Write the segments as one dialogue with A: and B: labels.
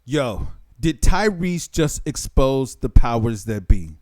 A: Yo, did Tyrese just expose the powers that be?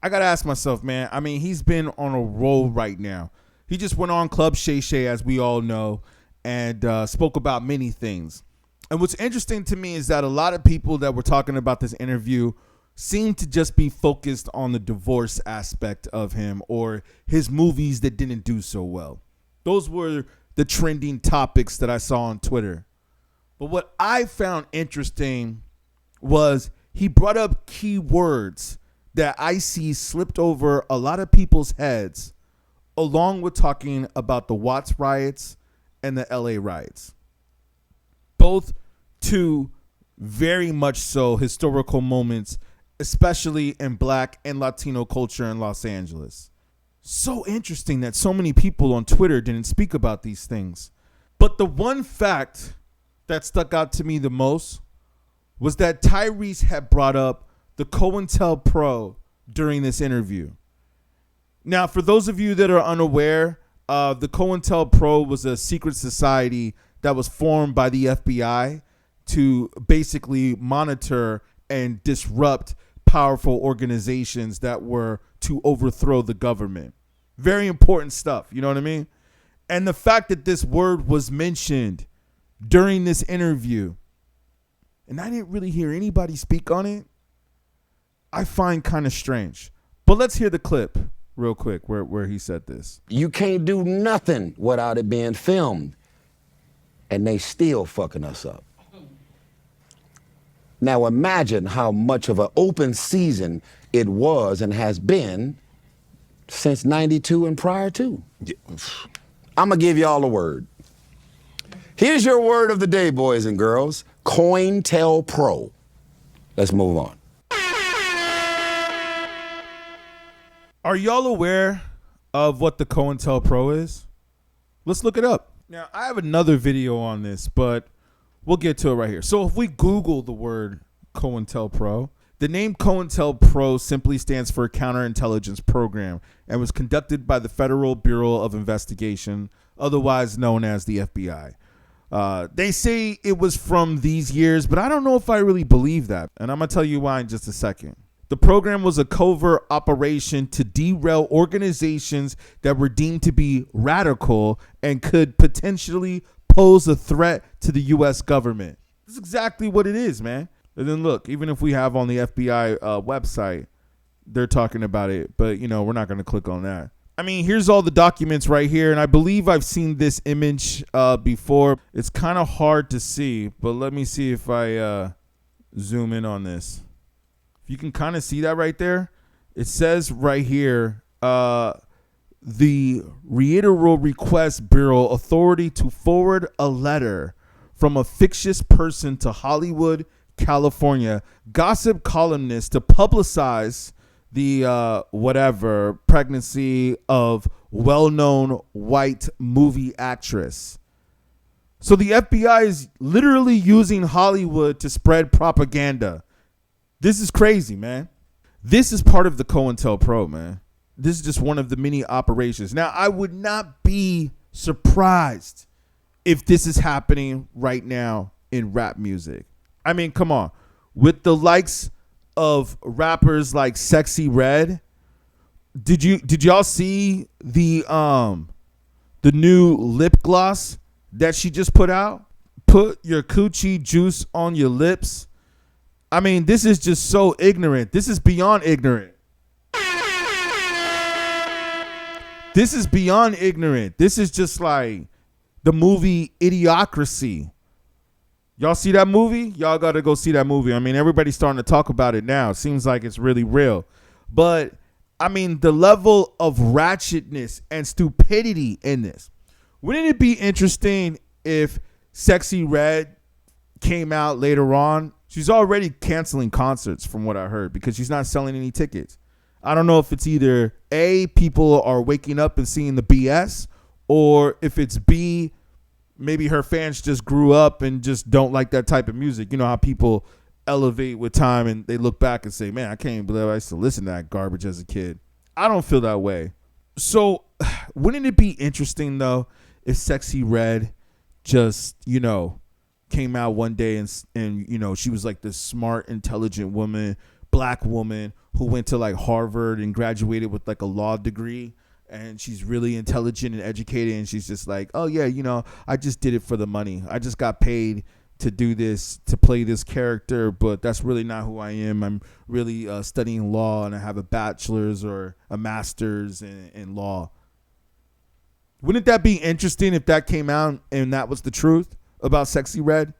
A: I gotta ask myself, man. I mean, he's been on a roll right now. He just went on Club Shay Shay, as we all know, and spoke about many things. And what's interesting to me is that a lot of people that were talking about this interview seem to just be focused on the divorce aspect of him or his movies that didn't do so well. Those were the trending topics that I saw on Twitter. But what I found interesting was he brought up key words that I see slipped over a lot of people's heads, along with talking about the Watts riots and the LA riots. Both two very much so historical moments, especially in Black and Latino culture in Los Angeles. So interesting that so many people on Twitter didn't speak about these things. But the one fact that stuck out to me the most was that Tyrese had brought up the COINTELPRO during this interview. Now, for those of you that are unaware, the COINTELPRO was a secret society that was formed by the FBI to basically monitor and disrupt powerful organizations that were to overthrow the government. Very important stuff, you know what I mean? And the fact that this word was mentioned during this interview, and I didn't really hear anybody speak on it, I find kind of strange. But let's hear the clip real quick where he said this.
B: You can't do nothing without it being filmed, and they still fucking us up. Now imagine how much of an open season it was and has been since 92 and prior to. I'm gonna give y'all a word. Here's your word of the day, boys and girls. COINTELPRO. Let's move on.
A: Are y'all aware of what the COINTELPRO is? Let's look it up. Now, I have another video on this, but we'll get to it right here. So if we Google the word COINTELPRO, the name COINTELPRO simply stands for Counterintelligence Program and was conducted by the Federal Bureau of Investigation, otherwise known as the FBI. They say it was from these years, but I don't know if I really believe that. And I'm going to tell you why in just a second. The program was a covert operation to derail organizations that were deemed to be radical and could potentially pose a threat to the U.S. government. That's exactly what it is, man. And then look, even if we have on the FBI website, they're talking about it, but you know, we're not going to click on that. I mean, here's all the documents right here, and I believe I've seen this image before. It's kind of hard to see, but let me see if I zoom in on this. If you can kind of see that right there, it says right here, the Reiterate Request Bureau authority to forward a letter from a fictitious person to Hollywood, California, gossip columnist to publicize the whatever pregnancy of well-known white movie actress. So the FBI is literally using Hollywood to spread propaganda. This is crazy, man. This is part of the COINTELPRO, man. This is just one of the many operations. Now, I would not be surprised if this is happening right now in rap music. I mean, come on. With the likes of rappers like Sexy Red, did y'all see the new lip gloss that she just put out? Put your coochie juice on your lips. I mean, this is just so ignorant. This is beyond ignorant. This is beyond ignorant. This is just like the movie Idiocracy. Y'all see that movie? Y'all got to go see that movie. I mean, everybody's starting to talk about it now. It seems like it's really real. But, I mean, the level of ratchetness and stupidity in this. Wouldn't it be interesting if Sexy Red came out later on? She's already canceling concerts from what I heard because she's not selling any tickets. I don't know if it's either A, people are waking up and seeing the BS, or if it's B, maybe her fans just grew up and just don't like that type of music. You know how people elevate with time and they look back and say, man, I can't believe I used to listen to that garbage as a kid. I don't feel that way. So wouldn't it be interesting, though, if Sexy Red just, you know, came out one day and you know, she was like this smart, intelligent woman, black woman who went to like Harvard and graduated with like a law degree. And she's really intelligent and educated. And she's just like, oh, yeah, you know, I just did it for the money. I just got paid to do this, to play this character. But that's really not who I am. I'm really studying law, and I have a bachelor's or a master's in law. Wouldn't that be interesting if that came out and that was the truth about Sexy Red?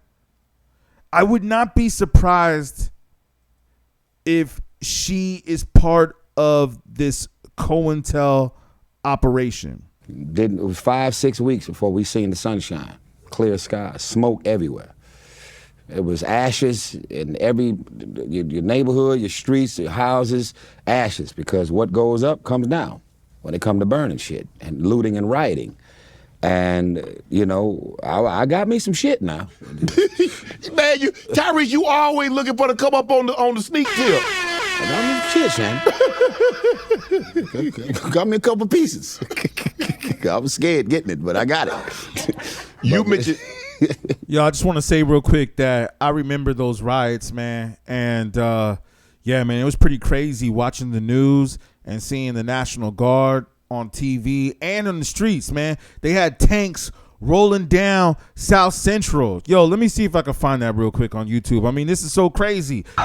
A: I would not be surprised if she is part of this COINTEL operation.
B: It was 5-6 weeks before we seen the sunshine, clear sky, smoke everywhere. It was ashes in your neighborhood, your streets, your houses, ashes, because what goes up comes down when it come to burning shit and looting and rioting. And, you know, I got me some shit now.
C: Man, Tyrese, you always looking for to come up on the sneak tip.
B: I got me some shit, Shannon. Got me a couple pieces. I was scared getting it, but I got it.
C: You mentioned...
A: Yo, I just want to say real quick that I remember those riots, man. And, yeah, man, it was pretty crazy watching the news and seeing the National Guard on TV and on the streets, man. They had tanks rolling down South Central. Yo, let me see if I can find that real quick on YouTube. I mean, this is so crazy. Oh,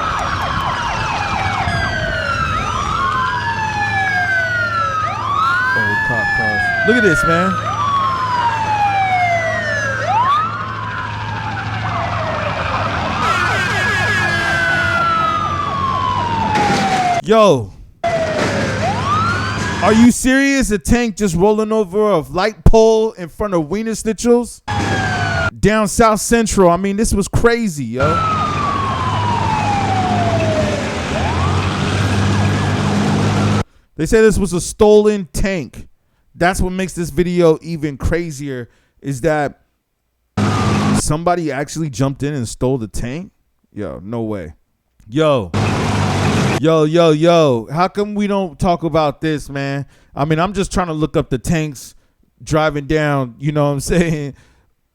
A: cop cars. Look at this, man. Yo, are you serious? A tank just rolling over a light pole in front of Wiener Schnitzel's down South Central. I mean, this was crazy, yo. They say this was a stolen tank. That's what makes this video even crazier, is that somebody actually jumped in and stole the tank. Yo, no way. Yo, how come we don't talk about this, man? I mean, I'm just trying to look up the tanks driving down, you know what I'm saying?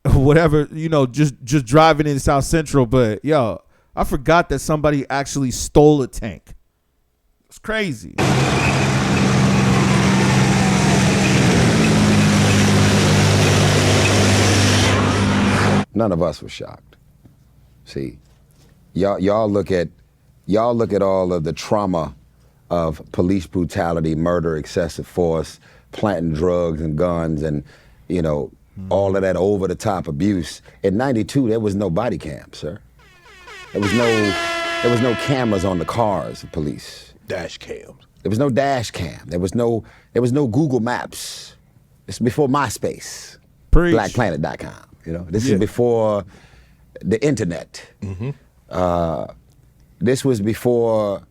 A: Whatever, you know, just driving in South Central. But, yo, I forgot that somebody actually stole a tank. It's crazy.
B: None of us were shocked. See, y'all look at all of the trauma of police brutality, murder, excessive force, planting drugs and guns, and, you know, all of that over-the-top abuse. In '92, there was no body cam, sir. There was no cameras on the cars of police.
C: Dash cams.
B: There was no dash cam. There was no Google Maps. It's before MySpace.
A: Preach.
B: BlackPlanet.com. You know, this is before the internet. Mm-hmm. This was before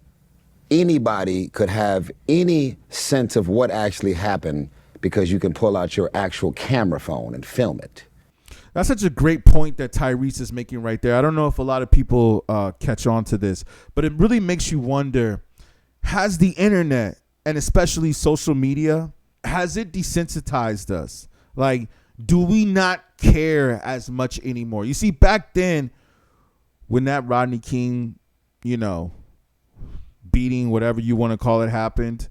B: anybody could have any sense of what actually happened, because you can pull out your actual camera phone and film it.
A: That's such a great point that Tyrese is making right there. I don't know if a lot of people catch on to this, but it really makes you wonder, has the internet, and especially social media, has it desensitized us? Like, do we not care as much anymore? You see, back then, when that Rodney King, you know, beating, whatever you want to call it, happened,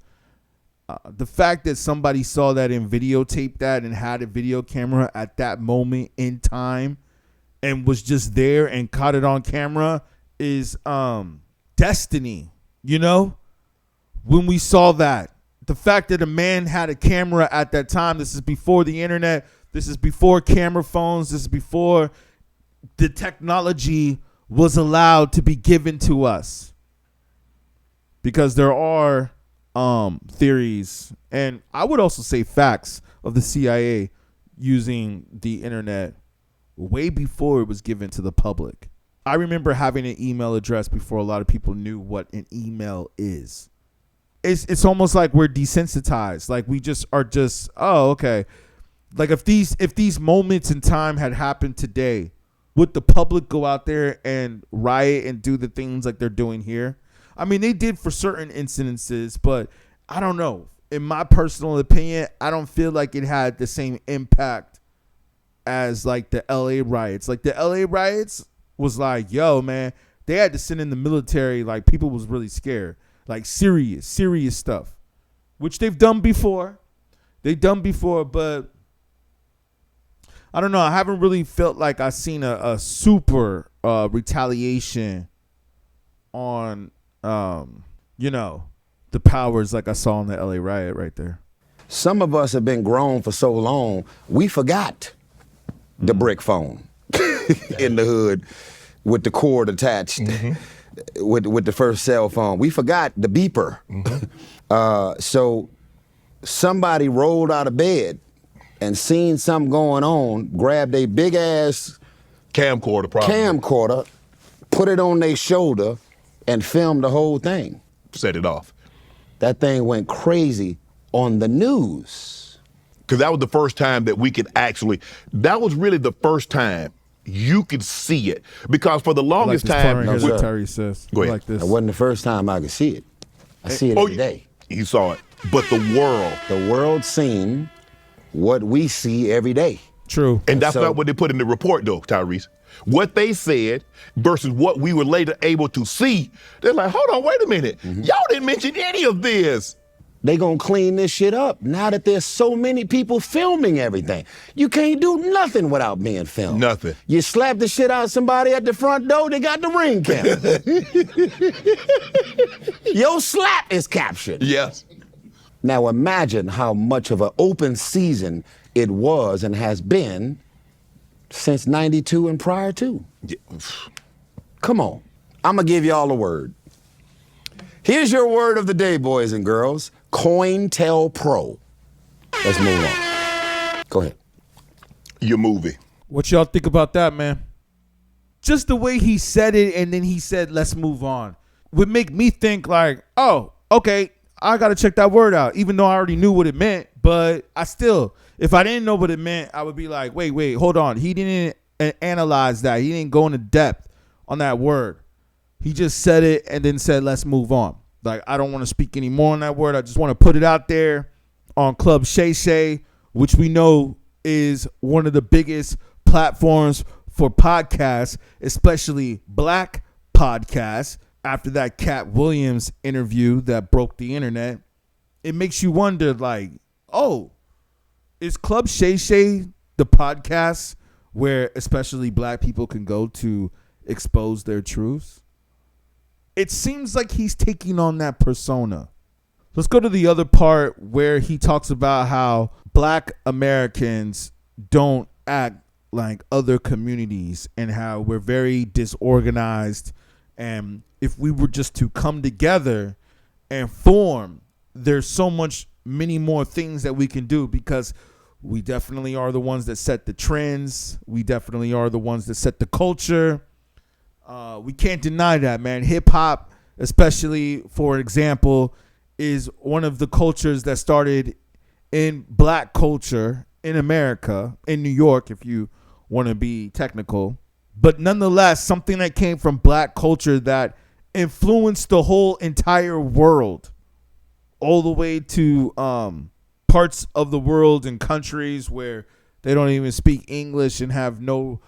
A: the fact that somebody saw that and videotaped that and had a video camera at that moment in time and was just there and caught it on camera is destiny, you know? When we saw that, the fact that a man had a camera at that time, this is before the internet, this is before camera phones, this is before the technology was allowed to be given to us. Because there are theories, and I would also say facts, of the CIA using the internet way before it was given to the public. I remember having an email address before a lot of people knew what an email is. It's almost like we're desensitized. Like we just are just, oh, okay. Like if these moments in time had happened today, would the public go out there and riot and do the things like they're doing here? I mean, they did for certain incidences, but I don't know. In my personal opinion, I don't feel like it had the same impact as like the LA riots. Like the LA riots was like, yo, man, they had to send in the military. Like people was really scared. Like serious stuff, which they've done before. But I don't know. I haven't really felt like I've seen a super retaliation on, the powers like I saw in the LA riot right there.
B: Some of us have been grown for so long, we forgot the brick phone in the hood with the cord attached with the first cell phone. We forgot the beeper. So somebody rolled out of bed and seen something going on, grabbed a big ass camcorder, put it on their shoulder, and filmed the whole thing.
C: Set it off.
B: That thing went crazy on the news.
C: Because that was the first time that we could that was really the first time you could see it. Because for the longest time.
A: Here's what Tyrese says.
C: Go ahead.
A: Like this.
B: It wasn't the first time I could see it. I see it every day.
C: You saw it. But the world
B: seen what we see every day.
A: True.
C: And that's not what they put in the report, though, Tyrese. What they said versus what we were later able to see, they're like, hold on, wait a minute. Y'all didn't mention any of this.
B: They gonna clean this shit up now that there's so many people filming everything. You can't do nothing without being filmed.
C: Nothing.
B: You slap the shit out of somebody at the front door, they got the ring camera. Your slap is captured.
C: Yes.
B: Now imagine how much of an open season it was and has been since 92 and prior to.
C: Yeah.
B: Come on, I'm gonna give y'all a word. Here's your word of the day, boys and girls. COINTELPRO. Let's move on. Go ahead.
C: Your movie.
A: What y'all think about that, man? Just the way he said it, and then he said, let's move on, would make me think like, oh, okay, I got to check that word out, even though I already knew what it meant. But if I didn't know what it meant, I would be like, wait, hold on. He didn't analyze that. He didn't go into depth on that word. He just said it and then said, let's move on. Like, I don't want to speak any more on that word. I just want to put it out there on Club Shay Shay, which we know is one of the biggest platforms for podcasts, especially black podcasts. After that Cat Williams interview that broke the internet, it makes you wonder, like, oh, is Club Shay Shay the podcast where especially black people can go to expose their truths? It seems like he's taking on that persona. Let's go to the other part where he talks about how black Americans don't act like other communities and how we're very disorganized. And if we were just to come together and form, there's many more things that we can do, because we definitely are the ones that set the trends. We definitely are the ones that set the culture. We can't deny that, man. Hip hop, especially, for example, is one of the cultures that started in black culture in America, in New York, if you want to be technical. But nonetheless, something that came from black culture that influenced the whole entire world, all the way to parts of the world and countries where they don't even speak English and have no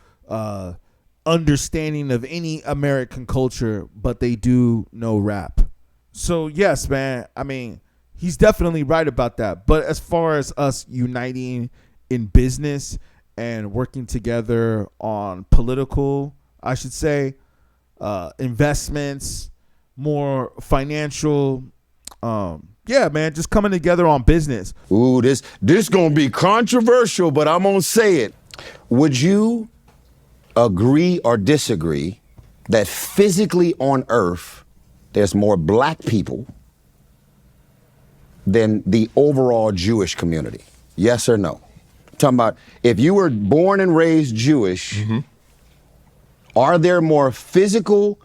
A: understanding of any American culture, but they do know rap. So yes, man, I mean, he's definitely right about that. But as far as us uniting in business and working together on political, I should say, investments, more financial, yeah, man, just coming together on business.
B: Ooh, this gonna be controversial, but I'm gonna say it. Would you agree or disagree that physically on Earth there's more black people than the overall Jewish community? Yes or no? I'm talking about if you were born and raised Jewish, are there more physical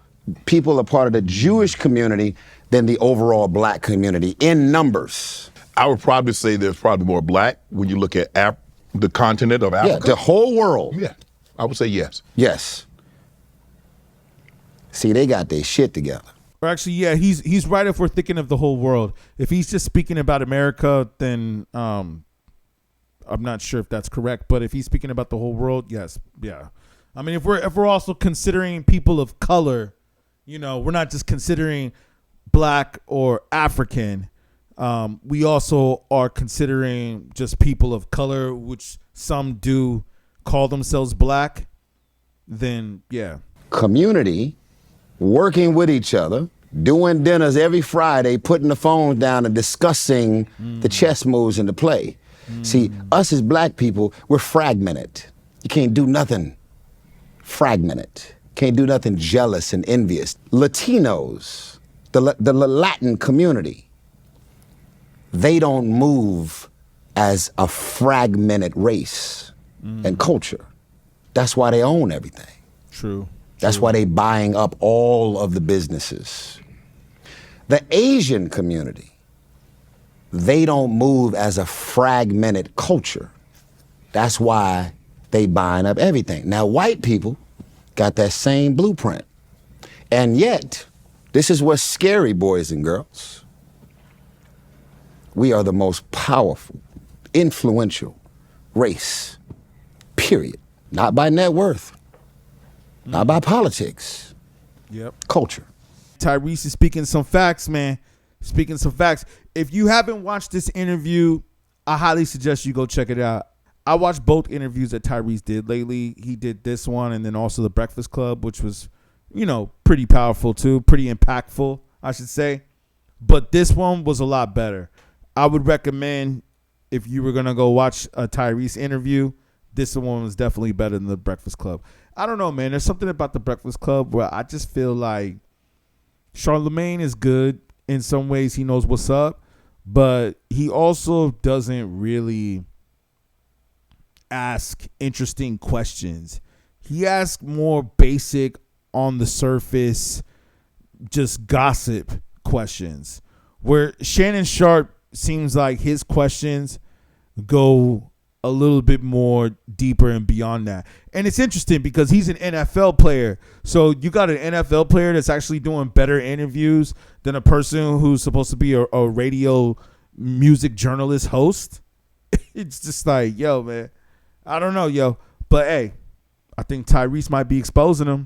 B: people a part of the Jewish community than the overall black community in numbers?
C: I would probably say there's probably more black when you look at the continent of Africa.
B: Yeah, the whole world.
C: Yeah, I would say yes.
B: Yes. See, they got their shit together.
A: Or actually, yeah, he's right if we're thinking of the whole world. If he's just speaking about America, then I I'm not sure if that's correct, but if he's speaking about the whole world, yes, yeah. I mean, if we're also considering people of color, you know, we're not just considering black or African. We also are considering just people of color, which some do call themselves black. Then, yeah.
B: Community, working with each other, doing dinners every Friday, putting the phone down and discussing the chess moves into play. See, us as black people, we're fragmented. You can't do nothing fragmented. Can't do nothing jealous and envious. Latinos, the Latin community, they don't move as a fragmented race and culture. That's why they own everything.
A: True.
B: That's why they buying up all of the businesses. The Asian community, they don't move as a fragmented culture. That's why they buying up everything. Now, white people got that same blueprint. And yet, this is what's scary, boys and girls. We are the most powerful, influential race, period. Not by net worth, not by politics, culture.
A: Tyrese is speaking some facts, man. Speaking some facts. If you haven't watched this interview, I highly suggest you go check it out. I watched both interviews that Tyrese did lately. He did this one and then also The Breakfast Club, which was, you know, pretty powerful too, pretty impactful, I should say. But this one was a lot better. I would recommend, if you were going to go watch a Tyrese interview, this one was definitely better than The Breakfast Club. I don't know, man. There's something about The Breakfast Club where I just feel like Charlemagne is good. In some ways, he knows what's up, but he also doesn't really ask interesting questions. He asks more basic, on the surface, just gossip questions, where Shannon Sharpe seems like his questions go a little bit more deeper and beyond that. And it's interesting because he's an NFL player. So you got an NFL player that's actually doing better interviews than a person who's supposed to be a radio music journalist host. It's just like, yo, man, I don't know, yo. But, hey, I think Tyrese might be exposing him.